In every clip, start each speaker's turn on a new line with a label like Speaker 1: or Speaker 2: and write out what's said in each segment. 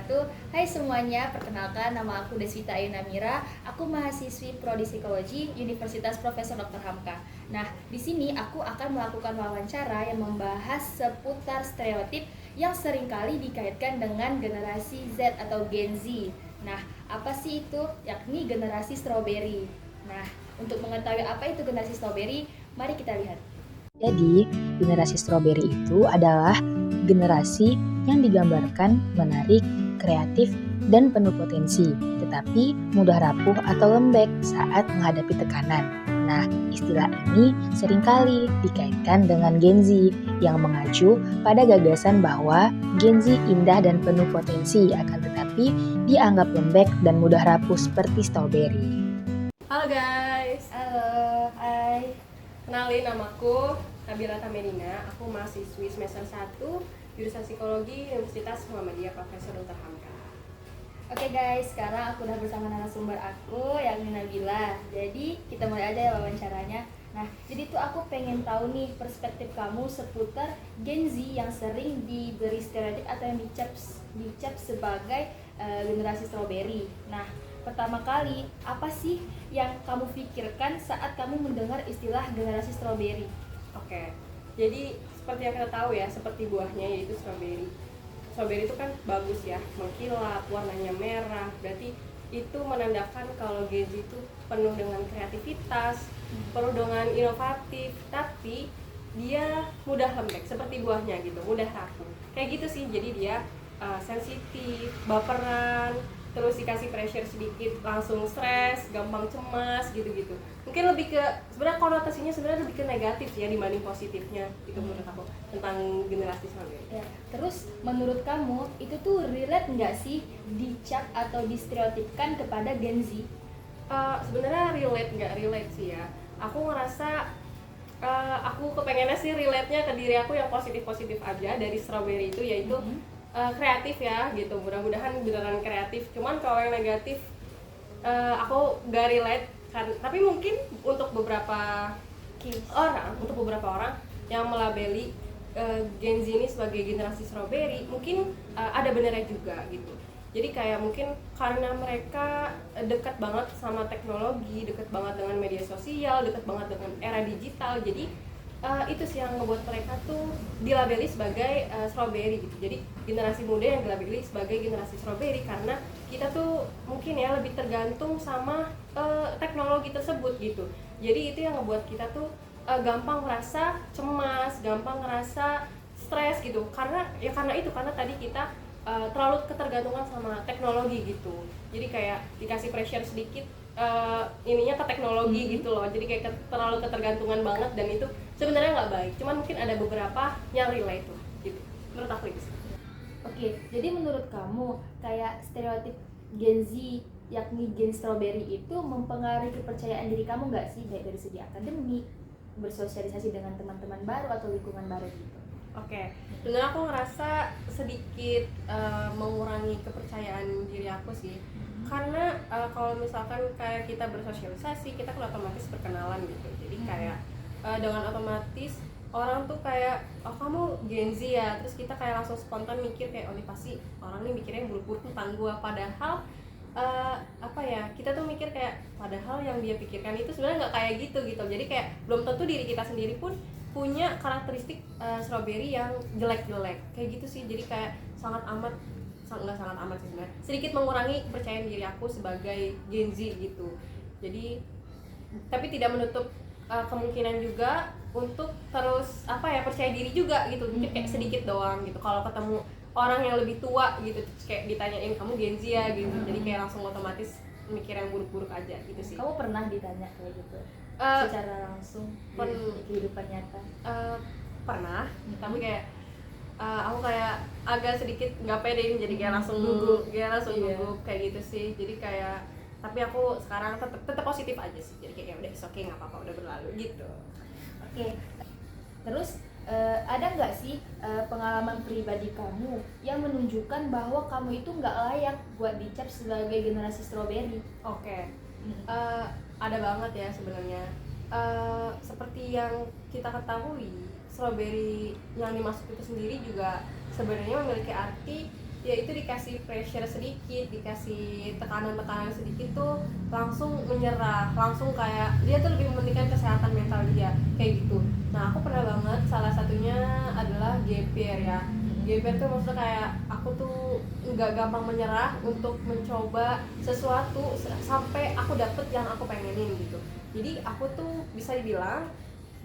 Speaker 1: wabarakatuh. Hai semuanya, perkenalkan nama aku Deswita Ayu Namira. Aku mahasiswi Prodi Psikologi Universitas Profesor Dr. Hamka. Nah, di sini aku akan melakukan wawancara yang membahas seputar stereotip yang seringkali dikaitkan dengan generasi Z atau Gen Z. Nah, apa sih itu? Yakni generasi strawberry. Nah, untuk mengetahui apa itu generasi strawberry, mari kita lihat.
Speaker 2: Jadi, generasi strawberry itu adalah generasi yang digambarkan menarik, kreatif, dan penuh potensi, tetapi mudah rapuh atau lembek saat menghadapi tekanan. Nah, istilah ini seringkali dikaitkan dengan Gen Z yang mengacu pada gagasan bahwa Gen Z indah dan penuh potensi, akan tetapi dianggap lembek dan mudah rapuh seperti strawberry.
Speaker 3: Halo guys,
Speaker 1: Halo, hai.
Speaker 3: kenalin namaku Nabila Tamerina. Aku mahasiswi semester 1 jurusan Psikologi Universitas Muhammadiyah Profesor Dr. Hamka.
Speaker 1: Oke guys, sekarang aku udah bersama narasumber aku yakni Nabila. Jadi kita mulai aja ya wawancaranya. Nah, jadi tuh aku pengen tahu nih perspektif kamu seputar Gen Z yang sering diberi stereotip atau yang dicap sebagai generasi strawberry. Nah, pertama kali apa sih yang kamu pikirkan saat kamu mendengar istilah generasi strawberry?
Speaker 3: Oke, jadi seperti yang kita tahu ya, seperti buahnya yaitu strawberry. Strawberry itu kan bagus ya, mengkilap, warnanya merah. Berarti itu menandakan kalau Gen Z itu penuh dengan kreativitas, penuh dengan inovatif, tapi dia mudah lembek seperti buahnya gitu, mudah rapuh. Kayak gitu sih. Jadi dia sensitif, baperan, terus dikasih pressure sedikit langsung stres, gampang cemas gitu-gitu. Mungkin lebih ke sebenarnya konotasinya sebenarnya lebih ke negatif ya dibanding positifnya itu menurut aku tentang generasi strawberry.
Speaker 1: Ya, terus menurut kamu itu tuh relate nggak sih dicap atau distereotipkan kepada Gen Z?
Speaker 3: Sebenarnya relate nggak relate sih ya. Aku ngerasa aku kepengennya sih relate-nya ke diri aku yang positif-positif aja dari strawberry itu, yaitu kreatif ya gitu. Mudah-mudahan beneran kreatif. Cuman kalau yang negatif aku nggak relate kan. Tapi mungkin untuk beberapa orang yang melabeli Gen Z ini sebagai generasi strawberry, mungkin ada benernya juga gitu. Jadi kayak mungkin karena mereka dekat banget sama teknologi, dekat banget dengan media sosial, dekat banget dengan era digital. Jadi itu sih yang ngebuat mereka tuh dilabeli sebagai strawberry gitu. Jadi generasi muda yang dilabeli sebagai generasi strawberry karena kita tuh mungkin ya lebih tergantung sama teknologi tersebut gitu. Jadi itu yang ngebuat kita tuh gampang ngerasa cemas, gampang ngerasa stres gitu. Karena tadi kita terlalu ketergantungan sama teknologi gitu. Jadi kayak dikasih pressure sedikit ininya ke teknologi gitu loh. Jadi kayak terlalu ketergantungan banget, dan itu sebenarnya nggak baik. Cuman mungkin ada beberapa yang relate tuh gitu. Menurut aku itu.
Speaker 1: Oke, jadi menurut kamu kayak stereotip Gen Z yakni Gen Strawberry itu mempengaruhi kepercayaan diri kamu nggak sih, baik dari segi akademik, bersosialisasi dengan teman-teman baru atau lingkungan baru gitu?
Speaker 3: Oke, sebenarnya aku ngerasa sedikit mengurangi kepercayaan diri aku sih. Karena kalau misalkan kayak kita bersosialisasi, kita kan otomatis berkenalan gitu. Jadi kayak dengan otomatis orang tuh kayak, oh kamu Gen Z ya, terus kita kayak langsung spontan mikir kayak, oh ini pasti orang nih mikirnya yang buruk-buruk tentang gua. Padahal kita tuh mikir kayak, padahal yang dia pikirkan itu sebenarnya nggak kayak gitu. Jadi kayak belum tentu diri kita sendiri pun punya karakteristik strawberry yang jelek-jelek kayak gitu sih. Jadi kayak nggak sangat amat sih sebenarnya, sedikit mengurangi kepercayaan diri aku sebagai Gen Z gitu. Jadi tapi tidak menutup kemungkinan juga untuk terus percaya diri juga gitu. Mungkin kayak sedikit doang gitu kalau ketemu orang yang lebih tua gitu, terus kayak ditanyain kamu Gen Z ya gitu. Jadi kayak langsung otomatis mikir yang buruk-buruk aja gitu sih.
Speaker 1: Kamu pernah ditanya kayak gitu secara langsung di kehidupan nyata?
Speaker 3: Pernah, tapi kayak aku kayak agak sedikit nggak pede, jadi kayak langsung
Speaker 1: gugup.
Speaker 3: gugup kayak gitu sih. Jadi kayak, tapi aku sekarang tetap positif aja sih. Jadi kayak udah oke, nggak apa-apa, udah berlalu gitu.
Speaker 1: Oke, terus ada nggak sih pengalaman pribadi kamu yang menunjukkan bahwa kamu itu nggak layak buat dicap sebagai generasi strawberry?
Speaker 3: Oke. Ada banget ya sebenarnya. Seperti yang kita ketahui, strawberry yang dimaksud itu sendiri juga sebenarnya memiliki arti ya itu dikasih pressure sedikit, dikasih tekanan-tekanan sedikit tuh langsung menyerah, langsung kayak dia tuh lebih mementingkan kesehatan mental dia kayak gitu. Nah aku pernah banget, salah satunya adalah gap year ya. Gap year tuh maksudnya kayak aku tuh nggak gampang menyerah untuk mencoba sesuatu sampai aku dapet yang aku pengenin gitu. Jadi aku tuh bisa dibilang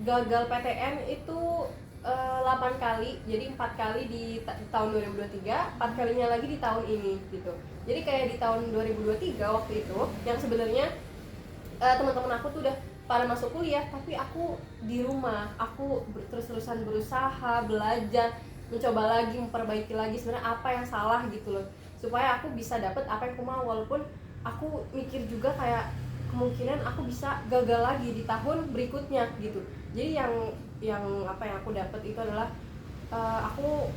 Speaker 3: gagal PTN itu 8 kali, jadi 4 kali di tahun 2023, 4 kalinya lagi di tahun ini gitu. Jadi kayak di tahun 2023 waktu itu yang sebenarnya teman-teman aku tuh udah pada masuk kuliah, tapi aku di rumah, aku terus-terusan berusaha, belajar, mencoba lagi, memperbaiki lagi sebenarnya apa yang salah gitu loh, supaya aku bisa dapet apa yang aku mau, walaupun aku mikir juga kayak kemungkinan aku bisa gagal lagi di tahun berikutnya gitu. Jadi yang apa yang aku dapat itu adalah aku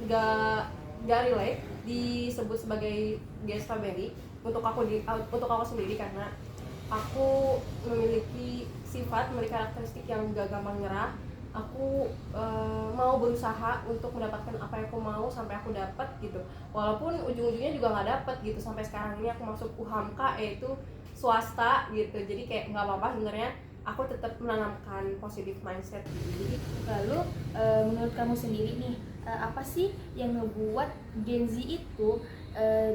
Speaker 3: gak relate disebut sebagai gay strawberry untuk aku sendiri, karena aku memiliki karakteristik yang gak gampang nyerah. Aku mau berusaha untuk mendapatkan apa yang aku mau sampai aku dapat gitu, walaupun ujung-ujungnya juga nggak dapat gitu. Sampai sekarang ini aku masuk UHAMKA, yaitu swasta gitu. Jadi kayak nggak apa-apa sebenarnya, aku tetap menanamkan positive mindset gitu. Jadi
Speaker 1: Lalu menurut kamu sendiri nih, apa sih yang ngebuat Gen Z itu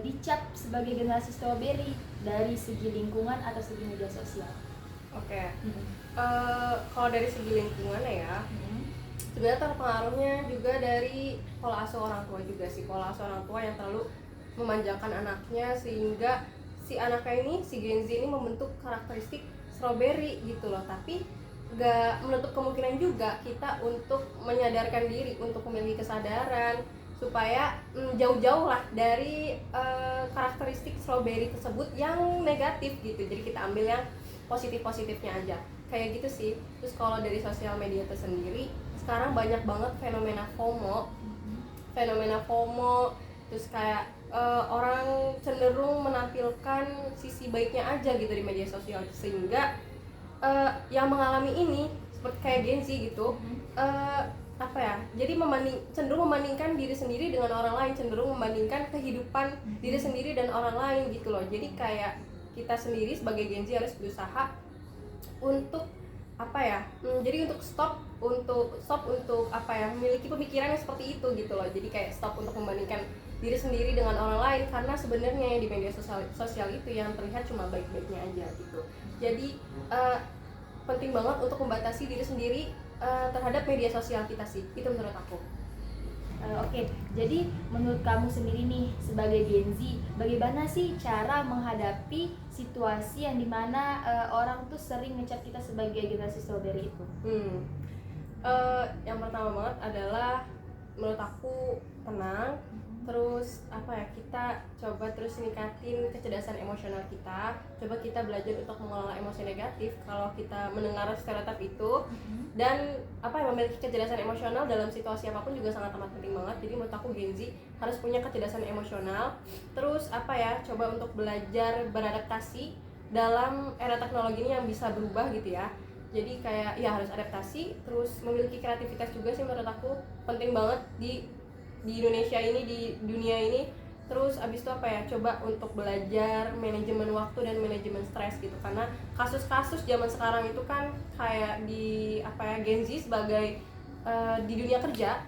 Speaker 1: dicap sebagai generasi strawberry dari segi lingkungan atau segi media sosial?
Speaker 3: oke. Kalau dari segi lingkungan ya, sebenarnya terpengaruhnya juga dari pola asuh orang tua juga sih. Pola asuh orang tua yang terlalu memanjakan anaknya, sehingga si anaknya ini, si Gen Z ini membentuk karakteristik strawberry gitu loh. Tapi gak menutup kemungkinan juga kita untuk menyadarkan diri, untuk memiliki kesadaran supaya jauh-jauh lah dari karakteristik strawberry tersebut yang negatif gitu. Jadi kita ambil yang positif-positifnya aja kayak gitu sih. Terus kalau dari sosial media itu sendiri, sekarang banyak banget fenomena FOMO. Terus kayak orang cenderung menampilkan sisi baiknya aja gitu di media sosial, sehingga yang mengalami ini seperti kayak Gen Z gitu, apa ya, jadi cenderung membandingkan diri sendiri dengan orang lain, cenderung membandingkan kehidupan diri sendiri dan orang lain gitu loh. Jadi kayak kita sendiri sebagai Gen Z harus berusaha untuk apa ya, jadi untuk stop untuk apa ya, memiliki pemikiran yang seperti itu gitu loh. Jadi kayak stop untuk membandingkan diri sendiri dengan orang lain, karena sebenarnya di media sosial itu yang terlihat cuma baik-baiknya aja gitu. Jadi penting banget untuk membatasi diri sendiri terhadap media sosial kita sih, itu menurut aku.
Speaker 1: Oke, jadi menurut kamu sendiri nih sebagai Gen Z, bagaimana sih cara menghadapi situasi yang dimana orang tuh sering ngecap kita sebagai generasi strawberry itu?
Speaker 3: Yang pertama banget adalah menurut aku tenang, terus apa ya, kita coba terus ningkatin kecerdasan emosional kita, coba kita belajar untuk mengelola emosi negatif kalau kita mendengar stereotip itu, dan apa ya, memiliki kecerdasan emosional dalam situasi apapun juga sangat amat penting banget. Jadi menurut aku Gen Z harus punya kecerdasan emosional, terus apa ya, coba untuk belajar beradaptasi dalam era teknologi ini yang bisa berubah gitu ya. Jadi kayak ya harus adaptasi, terus memiliki kreativitas juga sih menurut aku penting banget di Indonesia ini, di dunia ini. Terus abis itu apa ya, coba untuk belajar manajemen waktu dan manajemen stres gitu, karena kasus-kasus zaman sekarang itu kan kayak di apa ya, Gen Z sebagai di dunia kerja.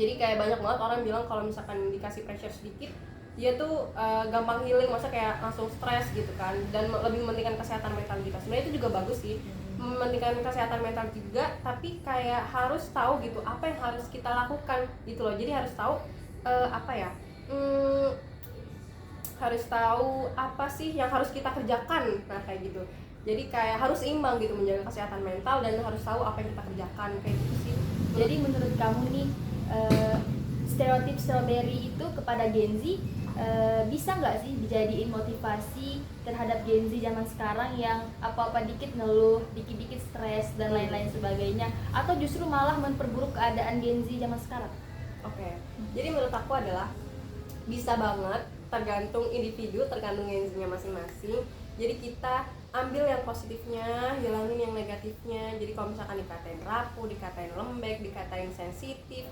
Speaker 3: Jadi kayak banyak banget orang bilang kalau misalkan dikasih pressure sedikit dia tuh gampang healing, masa kayak langsung stres gitu kan, dan lebih mementingkan kesehatan mental kita. Sebenarnya itu juga bagus sih, mementingkan kesehatan mental juga, tapi kayak harus tahu gitu apa yang harus kita lakukan gitu loh. Jadi harus tahu apa ya, harus tahu apa sih yang harus kita kerjakan, nah kayak gitu. Jadi kayak harus seimbang gitu, menjaga kesehatan mental dan harus tahu apa yang kita kerjakan kayak gitu sih.
Speaker 1: Jadi menurut kamu nih stereotip strawberry itu kepada Gen Z bisa nggak sih dijadiin motivasi terhadap Gen Z zaman sekarang yang apa-apa dikit ngeluh, dikit-dikit stres dan lain-lain sebagainya, atau justru malah memperburuk keadaan Gen Z zaman sekarang?
Speaker 3: Oke. Jadi menurut aku adalah bisa banget, tergantung individu, tergantung Gen Z-nya masing-masing. Jadi kita ambil yang positifnya, hilangin yang negatifnya. Jadi kalau misalkan dikatain rapuh, dikatain lembek, dikatain sensitif,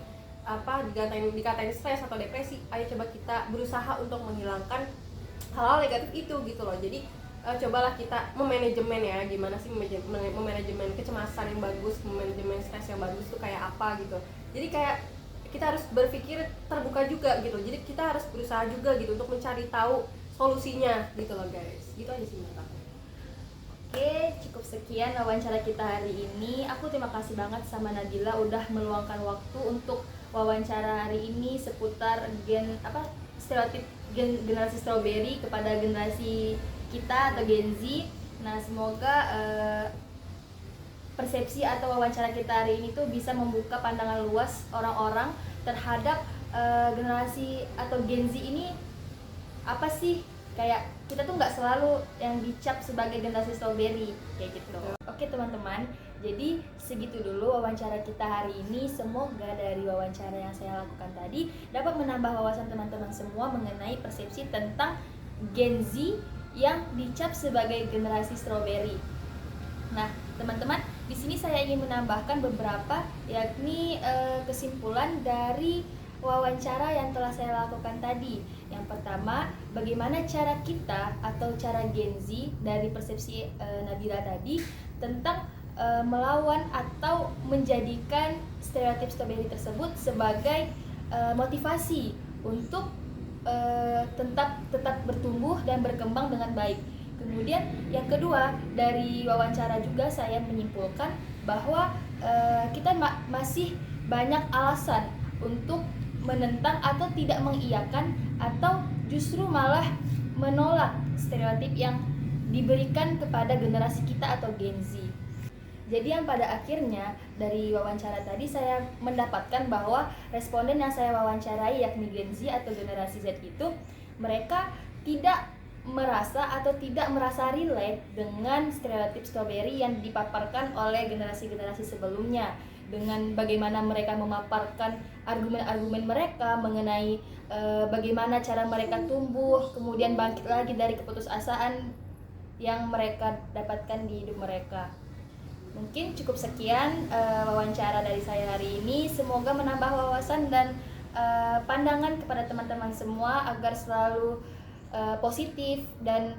Speaker 3: dikatain stres atau depresi, ayo coba kita berusaha untuk menghilangkan hal-hal negatif itu gitu loh. Jadi cobalah kita memanajemen ya, gimana sih memanajemen kecemasan yang bagus, memanajemen stres yang bagus tuh kayak apa gitu. Jadi kayak kita harus berpikir terbuka juga gitu, jadi kita harus berusaha juga gitu untuk mencari tahu solusinya gitu loh guys. Gitu aja sih menurut aku.
Speaker 1: Oke, cukup sekian wawancara kita hari ini. Aku terima kasih banget sama Nabila udah meluangkan waktu untuk wawancara hari ini seputar stereotip generasi strawberry kepada generasi kita atau Gen Z. Nah, semoga persepsi atau wawancara kita hari ini tuh bisa membuka pandangan luas orang-orang terhadap generasi atau Gen Z ini apa sih, kayak kita tuh nggak selalu yang dicap sebagai generasi strawberry kayak gitu. Oke teman-teman, jadi segitu dulu wawancara kita hari ini. Semoga dari wawancara yang saya lakukan tadi dapat menambah wawasan teman-teman semua mengenai persepsi tentang Gen Z yang dicap sebagai generasi strawberry. Nah, teman-teman, di sini saya ingin menambahkan beberapa, yakni kesimpulan dari wawancara yang telah saya lakukan tadi. Yang pertama, bagaimana cara kita atau cara Gen Z dari persepsi Nabila tadi tentang melawan atau menjadikan stereotip strawberry tersebut sebagai motivasi untuk tetap bertumbuh dan berkembang dengan baik. Kemudian yang kedua, dari wawancara juga saya menyimpulkan bahwa kita masih banyak alasan untuk menentang atau tidak mengiyakan atau justru malah menolak stereotip yang diberikan kepada generasi kita atau Gen Z. Jadi yang pada akhirnya dari wawancara tadi saya mendapatkan bahwa responden yang saya wawancarai yakni Gen Z atau generasi Z itu, mereka tidak merasa atau tidak merasa relate dengan stereotip strawberry yang dipaparkan oleh generasi-generasi sebelumnya, dengan bagaimana mereka memaparkan argumen-argumen mereka mengenai bagaimana cara mereka tumbuh kemudian bangkit lagi dari keputusasaan yang mereka dapatkan di hidup mereka. Mungkin cukup sekian wawancara dari saya hari ini. Semoga menambah wawasan dan pandangan kepada teman-teman semua agar selalu positif dan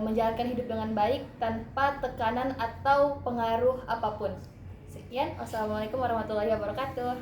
Speaker 1: menjalankan hidup dengan baik tanpa tekanan atau pengaruh apapun. Sekian, wassalamualaikum warahmatullahi wabarakatuh.